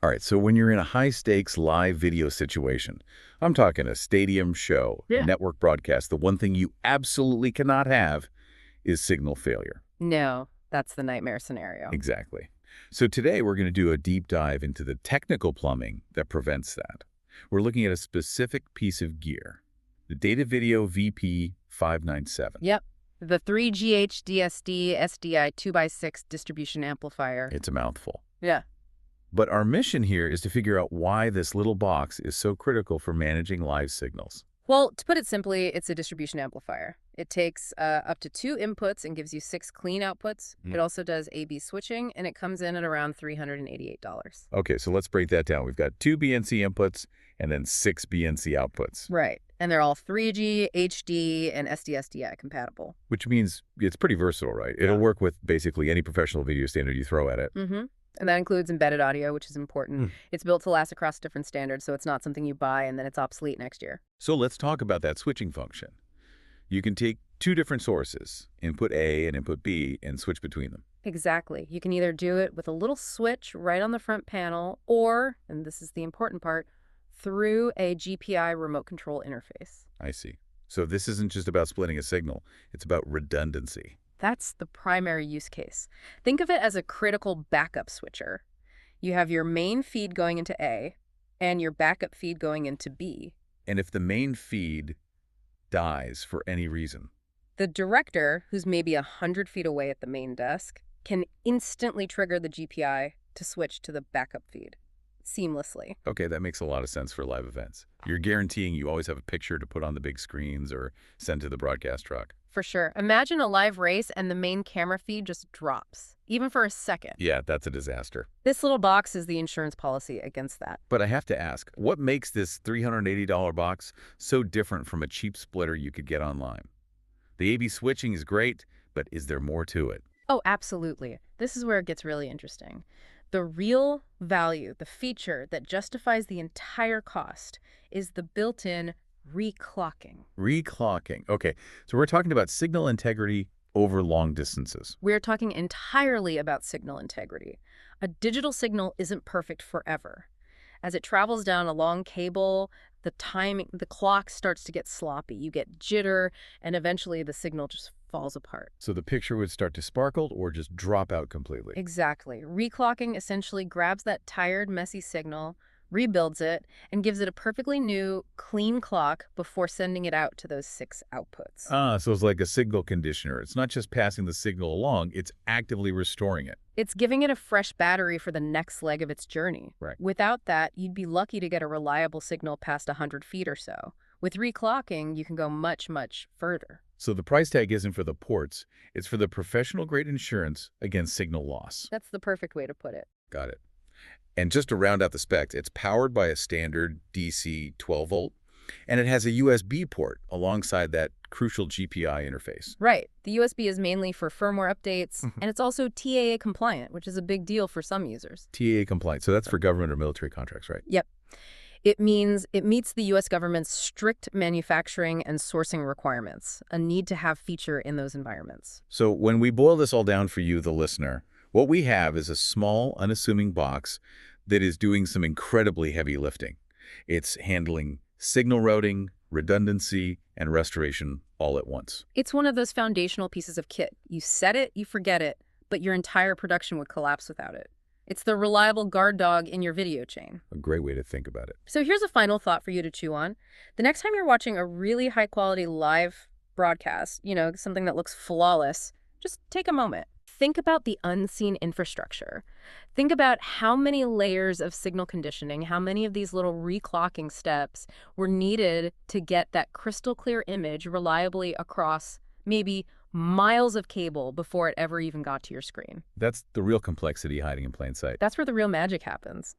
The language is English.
All right, so when you're in a high-stakes live video situation, I'm talking a stadium show, Yeah. network broadcast, the one thing you absolutely cannot have is signal failure. No, that's the nightmare scenario. Exactly. So today we're going to do a deep dive into the technical plumbing that prevents that. We're looking at a specific piece of gear, the Datavideo VP-597. Yep. The 3G HDSD-SDI 2x6 distribution amplifier. It's a mouthful. Yeah. But our mission here is to figure out why this little box is so critical for managing live signals. Well, to put it simply, it's a distribution amplifier. It takes up to 2 inputs and gives you 6 clean outputs. It also does A/B switching, and it comes in at around $388. Okay, so let's break that down. We've got 2 BNC inputs and then 6 BNC outputs. Right. And they're all 3G, HD, and SD-SDI compatible. Which means it's pretty versatile, right? It'll work with basically any professional video standard you throw at it. Mm-hmm. And that includes embedded audio, which is important. It's built to last across different standards, so it's not something you buy and then it's obsolete next year. So let's talk about that switching function. You can take 2 different sources, input A and input B, and switch between them. Exactly. You can either do it with a little switch right on the front panel or, and this is the important part, through a GPI remote control interface. I see. So this isn't just about splitting a signal, it's about redundancy. That's the primary use case. Think of it as a critical backup switcher. You have your main feed going into A and your backup feed going into B. And if the main feed dies for any reason, the director, who's maybe 100 feet away at the main desk, can instantly trigger the GPI to switch to the backup feed seamlessly. okay, that makes a lot of sense for live events. You're guaranteeing you always have a picture to put on the big screens or send to the broadcast truck. For sure. Imagine a live race and the main camera feed just drops, even for a second. Yeah, that's a disaster. This little box is the insurance policy against that. But I have to ask, what makes this $380 box so different from a cheap splitter you could get online? The A/B switching is great, but is there more to it? Oh, absolutely. This is where it gets really interesting. The real value, the feature that justifies the entire cost, is the built-in reclocking. Reclocking. Okay, so we're talking about signal integrity over long distances. We're talking entirely about signal integrity. A digital signal isn't perfect forever. As it travels down a long cable, the clock starts to get sloppy. You get jitter, and eventually the signal just falls apart. So the picture would start to sparkle or just drop out completely. Exactly. Reclocking essentially grabs that tired, messy signal, rebuilds it, and gives it a perfectly new, clean clock before sending it out to those 6 outputs. So it's like a signal conditioner. It's not just passing the signal along, it's actively restoring it. It's giving it a fresh battery for the next leg of its journey. Right. Without that, you'd be lucky to get a reliable signal past 100 feet or so. With reclocking, you can go much, much further. So the price tag isn't for the ports, it's for the professional-grade insurance against signal loss. That's the perfect way to put it. Got it. And just to round out the specs, it's powered by a standard DC 12-volt, and it has a USB port alongside that crucial GPI interface. Right. The USB is mainly for firmware updates, and it's also TAA compliant, which is a big deal for some users. TAA compliant, so that's for government or military contracts, right? Yep. It means it meets the U.S. government's strict manufacturing and sourcing requirements, a need to have feature in those environments. So when we boil this all down for you, the listener, what we have is a small, unassuming box that is doing some incredibly heavy lifting. It's handling signal routing, redundancy, and restoration all at once. It's one of those foundational pieces of kit. You set it, you forget it, but your entire production would collapse without it. It's the reliable guard dog in your video chain. A great way to think about it. So here's a final thought for you to chew on. The next time you're watching a really high-quality live broadcast, something that looks flawless, just take a moment. Think about the unseen infrastructure. Think about how many layers of signal conditioning, how many of these little reclocking steps were needed to get that crystal clear image reliably across maybe miles of cable before it ever even got to your screen. That's the real complexity hiding in plain sight. That's where the real magic happens.